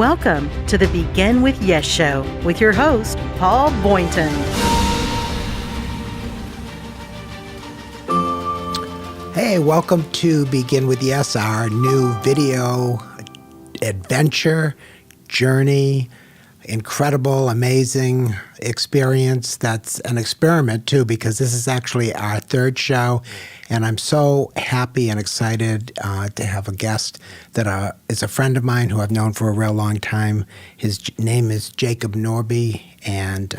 Welcome to the Begin with Yes show with your host, Paul Boynton. Hey, welcome to Begin with Yes, our new video adventure, journey, incredible, amazing experience. That's an experiment too, because this is actually our third show, and I'm so happy and excited to have a guest that is a friend of mine who I've known for a real long time. His name is Jacob Nordby, and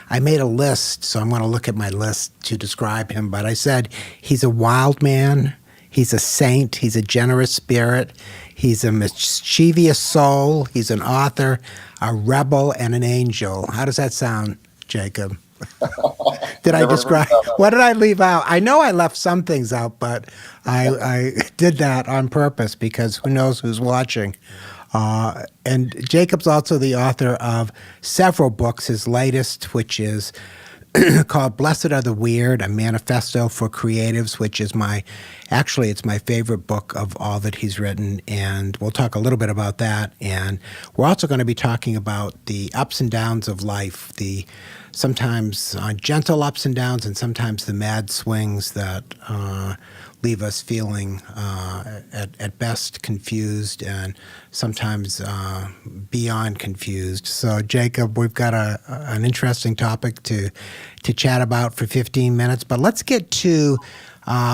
I made a list, so I'm going to look at my list to describe him, but I said he's a wild man, he's a saint, he's a generous spirit, he's a mischievous soul, he's an author, a rebel, and an angel. How does that sound, Jacob? Did I describe? What did I leave out? I know I left some things out, but I did that on purpose because who knows who's watching. And Jacob's also the author of several books. His latest, which is called Blessed Are the Weird, a manifesto for creatives, which is it's my favorite book of all that he's written, and we'll talk a little bit about that. And we're also going to be talking about the ups and downs of life, the sometimes gentle ups and downs, and sometimes the mad swings that leave us feeling at best confused and sometimes beyond confused. So, Jacob, we've got an interesting topic to chat about for 15 minutes, but let's get to,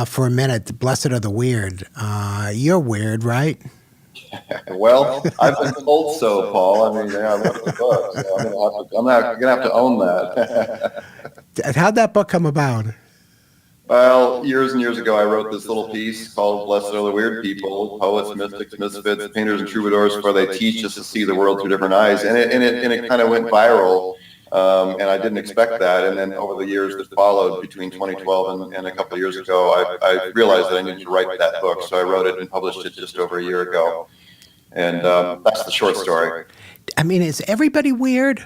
for a minute, Blessed Are the Weird. You're weird, right? Well, I've been told so, Paul. I mean, I wrote the book, so I'm gonna have to own that. How'd that book come about? Well, years and years ago, I wrote this little piece called "Blessed Are the Weird People: Poets, Mystics, Misfits, Painters, and Troubadours, for they teach us to see the world through different eyes." And it kind of went viral, and I didn't expect that. And then over the years that followed, between 2012 and a couple of years ago, I realized that I needed to write that book, so I wrote it and published it just over a year ago. And that's the short story. I mean, is everybody weird?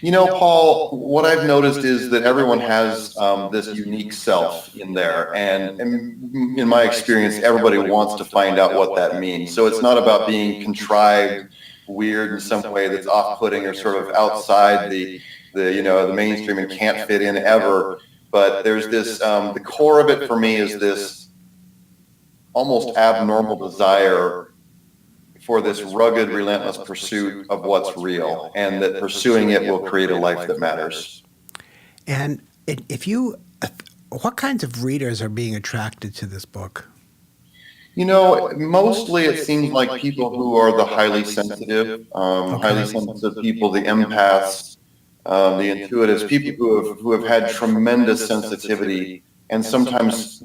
You know, Paul, what I've noticed is that everyone has this unique self in there. And in my experience, everybody wants to find out what that means. So it's not about being contrived, weird in some way that's off-putting or sort of outside the mainstream and can't fit in ever. But there's this, the core of it for me is this almost abnormal desire for this rugged, relentless pursuit of what's real, and that pursuing it will create a life that matters. And what kinds of readers are being attracted to this book? You know, mostly it seems like people who are the highly sensitive, highly sensitive people, the empaths, the intuitives, people who have had tremendous sensitivity, and sometimes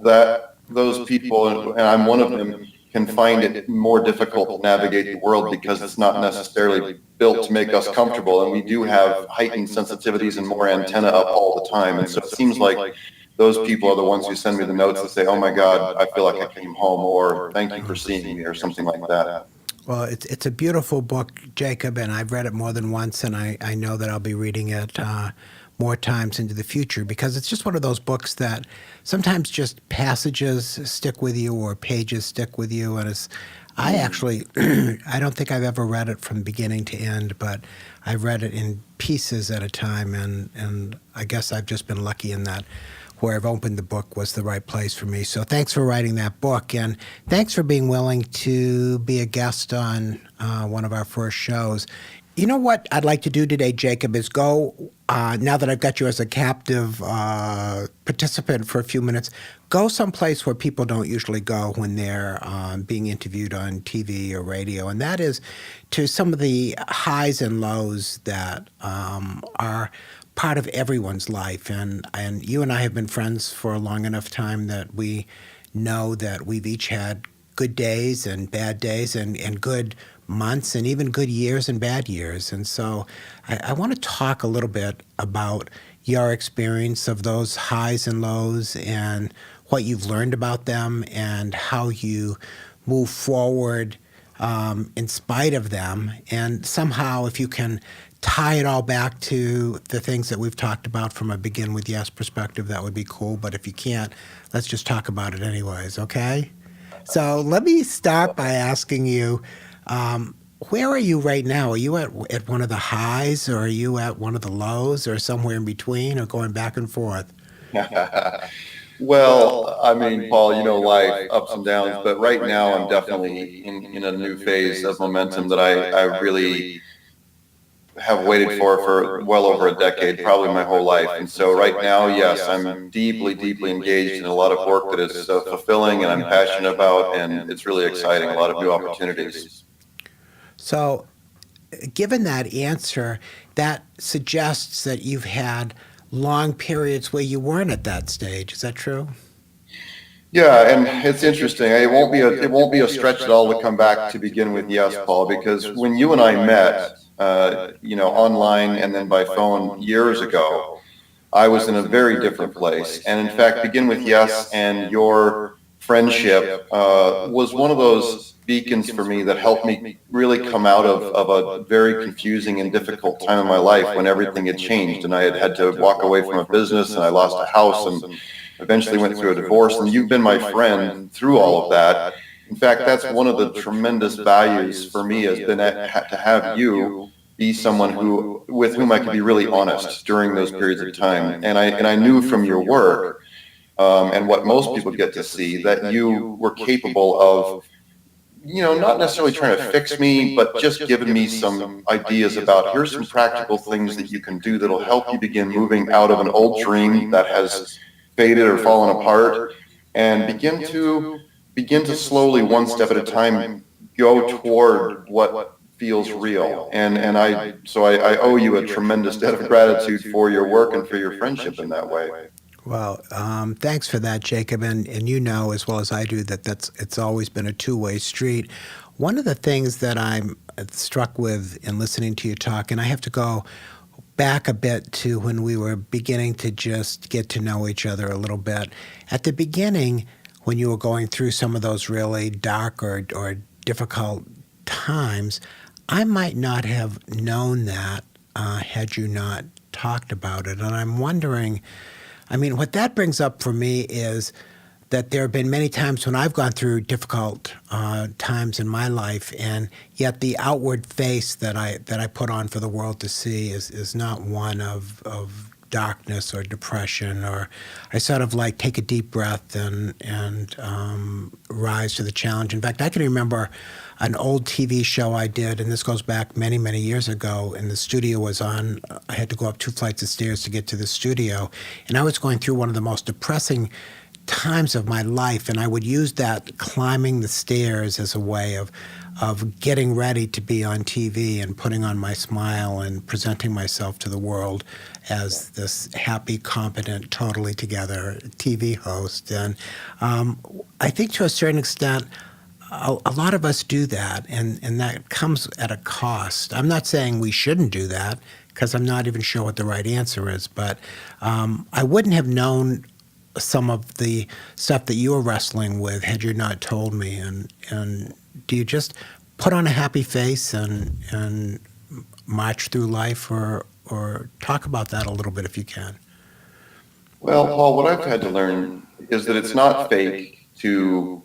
those people, and I'm one of them, can find it more difficult to navigate the world because it's not necessarily built to make us comfortable, and we do have heightened sensitivities and more antenna up all the time. And so it seems like those people are the ones who send me the notes that say, "Oh my God, I feel like I came home," or "Thank you for seeing me," or something like that. Well, it's a beautiful book, Jacob, and I've read it more than once, and I know that I'll be reading it more times into the future, because it's just one of those books that sometimes just passages stick with you or pages stick with you. And I don't think I've ever read it from beginning to end, but I've read it in pieces at a time, and I guess I've just been lucky in that where I've opened the book was the right place for me. So thanks for writing that book, and thanks for being willing to be a guest on one of our first shows. You know what I'd like to do today, Jacob, is go, now that I've got you as a captive participant for a few minutes, go someplace where people don't usually go when they're being interviewed on TV or radio, and that is to some of the highs and lows that are part of everyone's life. And you and I have been friends for a long enough time that we know that we've each had good days and bad days and good months and even good years and bad years. And so I want to talk a little bit about your experience of those highs and lows and what you've learned about them and how you move forward in spite of them. And somehow, if you can tie it all back to the things that we've talked about from a Begin with Yes perspective, that would be cool. But if you can't, let's just talk about it anyways, okay? So let me start by asking you, where are you right now? Are you at one of the highs, or are you at one of the lows, or somewhere in between, or going back and forth? Well, I mean, Paul, life, ups and downs, but right now I'm definitely in a new phase of momentum that I really have waited for well over a decade, probably my whole life. And so right now, yes, I'm deeply, deeply engaged in a lot of work that is fulfilling and I'm passionate about, and it's really exciting, a lot of new opportunities. So, given that answer, that suggests that you've had long periods where you weren't at that stage. Is that true? Yeah, and it's interesting. It won't be a stretch at all to come back to begin with, yes, Paul, because when you and I met, online and then by phone years ago, I was in a very different place. And in fact, begin with yes, and your friendship was one of those beacons for me that helped me really come out of a very confusing and difficult time in my life when everything had changed and I had to walk away from a business and I lost a house and eventually went through a divorce. And you've been my friend through all of that. In fact, that's one of the tremendous values for me has been to have you be someone with whom I could be really honest during those periods of time. And I knew from your work, and what most people get to see, that you were capable of, not necessarily trying to fix me, but just giving me some ideas about here's some practical things that you can do that'll help you begin moving out of an old dream that has faded or fallen apart, and begin to slowly, one step at a time, go toward what feels real. And I owe you a tremendous debt of gratitude for your work and for your friendship in that way. Well, thanks for that, Jacob. And you know as well as I do that it's always been a two-way street. One of the things that I'm struck with in listening to you talk, and I have to go back a bit to when we were beginning to just get to know each other a little bit. At the beginning, when you were going through some of those really dark or difficult times, I might not have known that had you not talked about it. And I'm wondering, I mean, what that brings up for me is that there have been many times when I've gone through difficult times in my life, and yet the outward face that I put on for the world to see is not one of darkness or depression, or I sort of like take a deep breath and rise to the challenge. In fact, I can remember an old TV show I did, and this goes back many, many years ago, and the studio was on. I had to go up 2 flights of stairs to get to the studio, and I was going through one of the most depressing times of my life, and I would use that climbing the stairs as a way of getting ready to be on TV and putting on my smile and presenting myself to the world as this happy, competent, totally together TV host. And I think to a certain extent, a lot of us do that, and that comes at a cost. I'm not saying we shouldn't do that, because I'm not even sure what the right answer is, but I wouldn't have known some of the stuff that you were wrestling with had you not told me. And do you just put on a happy face and march through life, or talk about that a little bit if you can? Well, Paul, what I've had to learn is that it's not fake to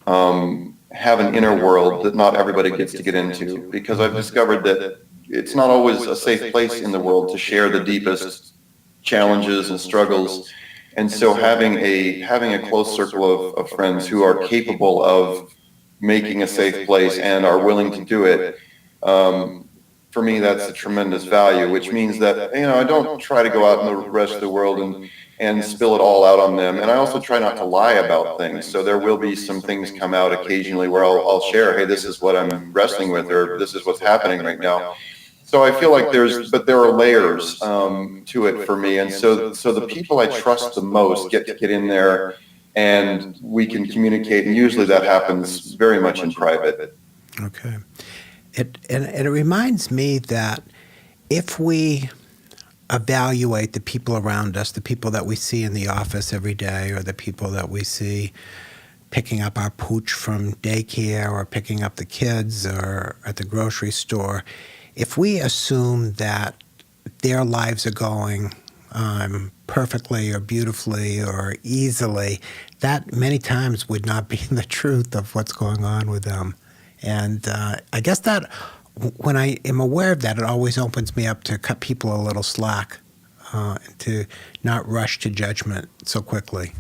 have an inner world that not everybody gets to get into, because I've discovered that it's not always a safe place in the world to share the deepest challenges and struggles. And so having a close circle of friends who are capable of making a safe place and are willing to do it, for me, that's a tremendous value, which means that, I don't try to go out in the rest of the world and spill it all out on them. And I also try not to lie about things. So there will be some things come out occasionally where I'll share, hey, this is what I'm wrestling with, or this is what's happening right now. So I feel like there are layers to it for me. And so the people I trust the most get to get in there and we can communicate. And usually that happens very much in private. Okay. It reminds me that if we evaluate the people around us, the people that we see in the office every day, or the people that we see picking up our pooch from daycare or picking up the kids or at the grocery store, if we assume that their lives are going perfectly or beautifully or easily, that many times would not be the truth of what's going on with them. And I guess that when I am aware of that, it always opens me up to cut people a little slack, to not rush to judgment so quickly.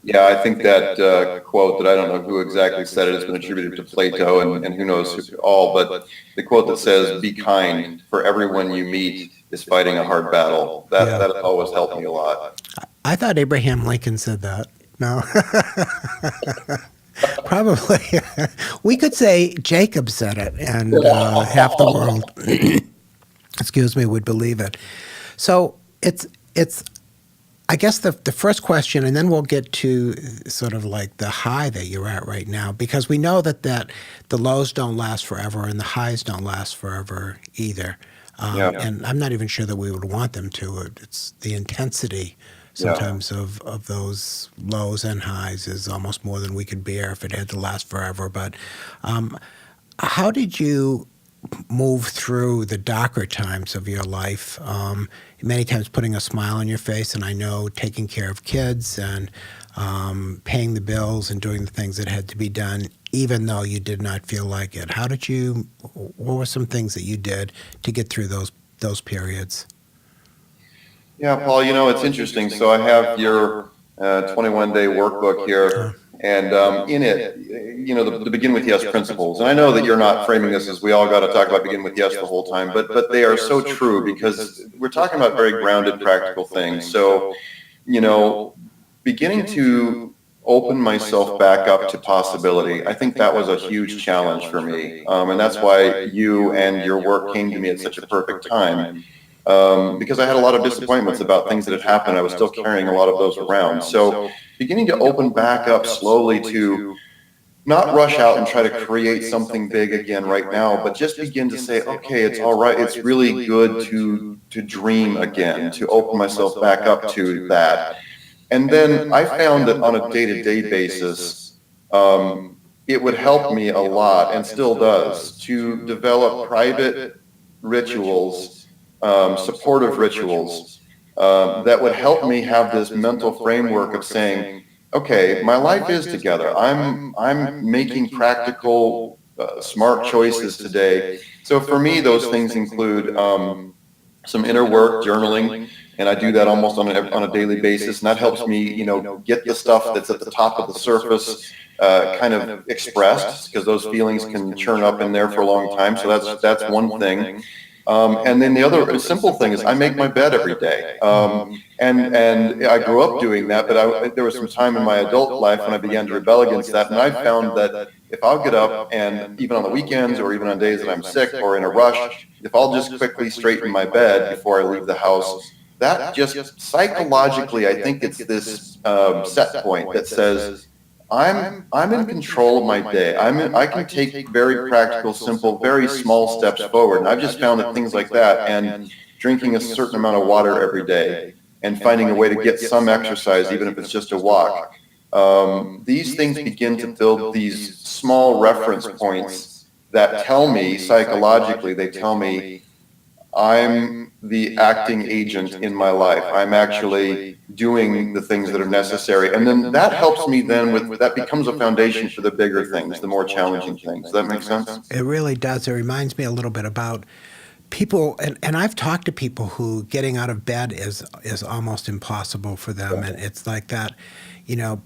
Yeah, I think that quote that I don't know who exactly said it has been attributed to Plato and who knows who all, but the quote that says, "Be kind, for everyone you meet is fighting a hard battle." That has always helped me a lot. I thought Abraham Lincoln said that. No. Probably. We could say Jacob said it, and half the world, excuse me, would believe it. So it's. I guess the first question, and then we'll get to sort of like the high that you're at right now, because we know that the lows don't last forever and the highs don't last forever either. And I'm not even sure that we would want them to. It's the intensity sometimes of those lows and highs is almost more than we could bear if it had to last forever. But how did you move through the darker times of your life? Many times putting a smile on your face, and I know taking care of kids and paying the bills and doing the things that had to be done, even though you did not feel like it. What were some things that you did to get through those periods? Yeah, Paul, it's interesting. So I have your 21-day workbook here, and in it, the Begin with Yes principles. And I know that you're not framing this as we all got to talk about Begin with Yes the whole time, but they are so true because we're talking about very grounded, practical things. So, beginning to open myself back up to possibility, I think that was a huge challenge for me. And that's why you and your work came to me at such a perfect time. Because I had a lot of disappointments about things that had happened. I was still carrying a lot of those around. So beginning to open back up slowly to not rush out and try to create something big again right now, but just begin to say, okay, it's all right. It's really good to dream again, to open myself back up to that. And then I found that on a day-to-day basis, it would help me a lot, and still does, to develop private rituals, supportive rituals that would help me have this mental framework of saying, okay, my life is together. I'm making practical, smart choices today. So for me, those things include some inner work, journaling, and I do that almost on a daily basis. And that helps me, get the stuff that's at the top of the surface kind of expressed, because those feelings can churn up in there for a long time. So that's one thing. And then the other simple thing is I make my bed every day. And I grew up doing that, but there was some time in my adult life when I began to rebel against that. And I found that if I'll get up and even on the weekends or even on days that I'm sick or in a rush, if I'll just quickly straighten my bed before I leave the house, that just psychologically, I think it's this set point that says, I'm in control of my day. I can take very practical, simple, very small steps forward. And I've just found that things like that, and drinking a certain amount of water every day, and finding a way to get some exercise, even if it's just a walk. These things begin to build these small reference points that tell me psychologically, they tell me I'm the acting agent in my life. I'm actually doing the things that are necessary. And then that helps me then that becomes a foundation for the bigger things, the more challenging things. Does that make sense? It really does. It reminds me a little bit about people, and I've talked to people who getting out of bed is almost impossible for them. And it's like that,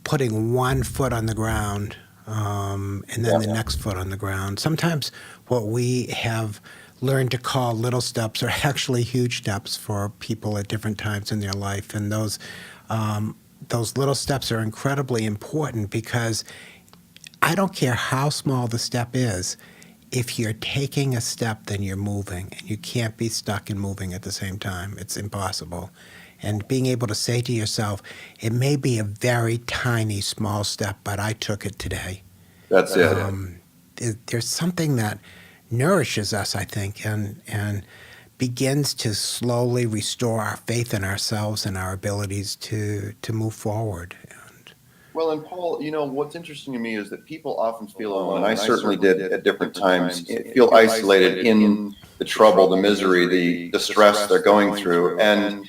putting one foot on the ground and then the next foot on the ground. Sometimes what we have learned to call little steps are actually huge steps for people at different times in their life. And those little steps are incredibly important, because I don't care how small the step is. If you're taking a step, then you're moving, and you can't be stuck and moving at the same time. It's impossible. And being able to say to yourself, it may be a very tiny, small step, but I took it today. That's it. There's something that nourishes us, I think, and begins to slowly restore our faith in ourselves and our abilities to move forward. Well, and Paul, what's interesting to me is that people often feel alone, and I certainly did at different times, feel isolated in the trouble, the misery, the stress they're going through. And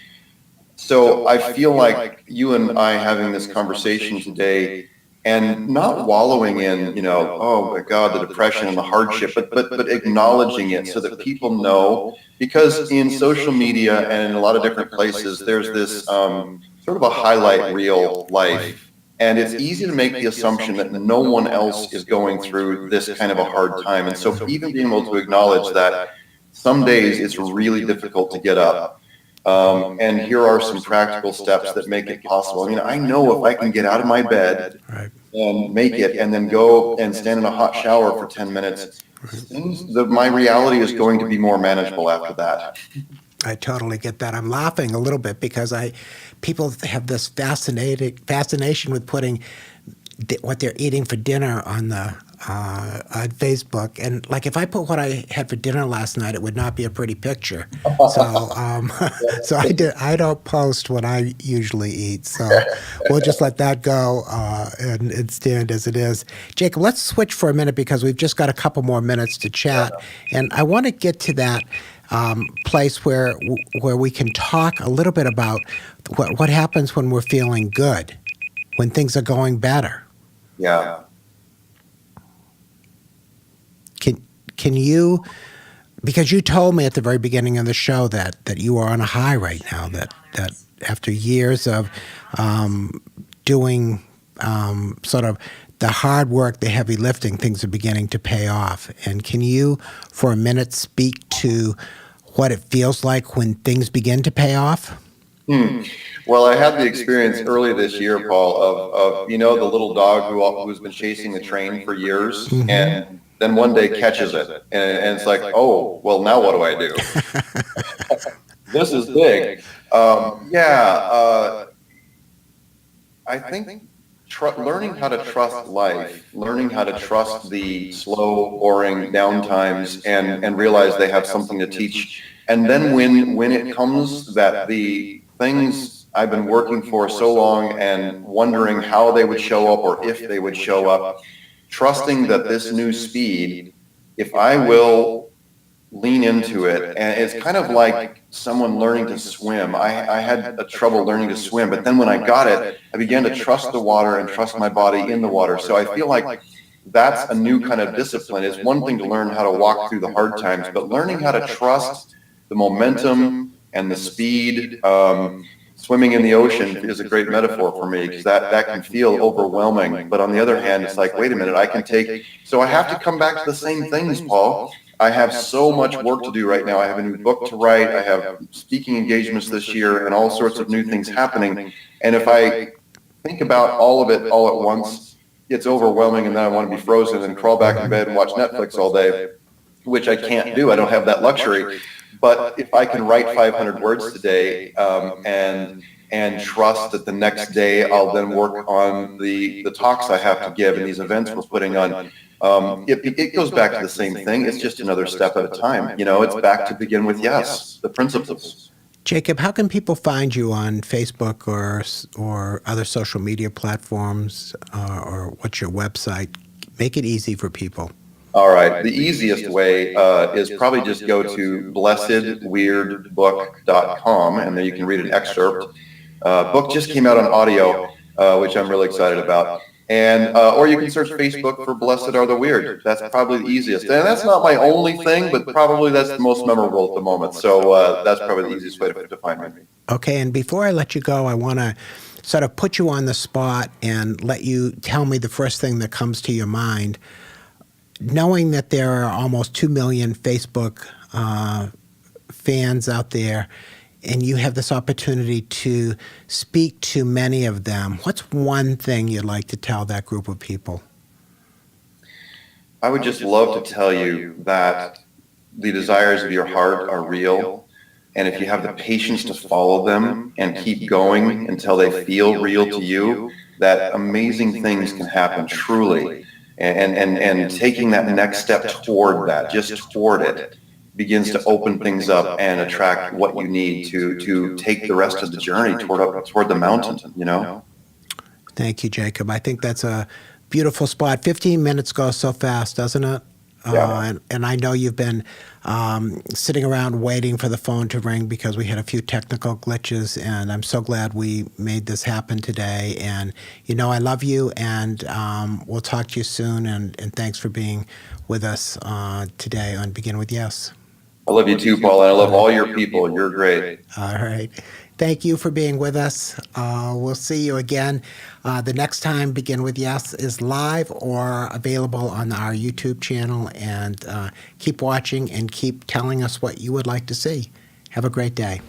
so I feel like you and I having this conversation today and not wallowing in, oh my God, the depression and the hardship, but acknowledging it so that people know, because in social media and in a lot of different places, there's this sort of a highlight reel life. And it's easy to make the assumption that no one else is going through this kind of a hard time. And so even being able to acknowledge that some days it's really difficult to get up. And here are some practical steps that make it possible. I mean, I know if I can get out of my bed and make it and then go and stand in a hot shower for 10 minutes, my reality is going to be more manageable after that. I totally get that. I'm laughing a little bit because people have this fascination with putting what they're eating for dinner on Facebook, and like if I put what I had for dinner last night, it would not be a pretty picture. So, so I don't post what I usually eat. So we'll just let that go and stand as it is. Jacob, let's switch for a minute because we've just got a couple more minutes to chat, and I want to get to that place where we can talk a little bit about what happens when we're feeling good, when things are going better. Yeah. Can you, because you told me at the very beginning of the show that you are on a high right now, that after years of doing sort of the hard work, the heavy lifting, things are beginning to pay off. And can you, for a minute, speak to what it feels like when things begin to pay off? Well, I had the experience early this year, Paul, of the little dog who's been chasing the train for years, and then one day catches it, and it's like, oh, well, now what do I do? This is big. I think learning how to trust life, learning how to trust the slow, boring downtimes, and realize they have something to teach. And then when it comes that the things I've been working for so long and wondering how they would show up or if they would show up, trusting that this new speed, if I will lean into it, and it's kind of like someone learning to swim. I had a trouble learning to swim, but then when I got it, I began to trust the water and trust my body in the water. So I feel like that's a new kind of discipline. It's one thing to learn how to walk through the hard times, but learning how to trust the momentum and the speed. Swimming in the ocean is a great metaphor for me because that can feel overwhelming. But on the other hand, it's like, wait a minute, so I have to come back to the same things, Paul. I have so much work to do right now. I have a new book to write. I have speaking engagements this year and all sorts of new things happening. And if I think about all of it all at once, it's overwhelming. And then I want to be frozen and crawl back in bed and watch Netflix all day, which I can't do. I don't have that luxury. But if I can write 500 words today and trust that the next day I'll then work on the talks I have to give and these events we're putting on, it goes back to the same thing. It's just another step at a time. It's back to begin with, the principles. Jacob, how can people find you on Facebook or other social media platforms, or what's your website? Make it easy for people. All right. The easiest way is probably just go to blessedweirdbook.com, and there you can read an excerpt. Book just came out on audio, which I'm really excited about. And or you can search Facebook for Blessed Are the Weird. That's probably the easiest. And that's not my only thing, but probably that's the most memorable at the moment. So that's probably the easiest way to find me. Okay. And before I let you go, I want to sort of put you on the spot and let you tell me the first thing that comes to your mind. Knowing that there are almost 2 million Facebook fans out there, and you have this opportunity to speak to many of them, what's one thing you'd like to tell that group of people? I would just love to tell you that the desires of your heart are real, and if you have the patience to follow them and keep going until they feel real to you, that amazing things can happen truly. And taking that next step toward that, just toward it, begins to open things up and attract what you need to take the rest of the journey toward the mountain, Thank you, Jacob. I think that's a beautiful spot. 15 minutes goes so fast, doesn't it? And I know you've been sitting around waiting for the phone to ring because we had a few technical glitches, and I'm so glad we made this happen today. And you know I love you, and we'll talk to you soon. And thanks for being with us today on Begin With Yes. I love you too, Paul, and I love all your people. You're great. All right. Thank you for being with us. We'll see you again. The next time Begin With Yes is live or available on our YouTube channel. And keep watching and keep telling us what you would like to see. Have a great day.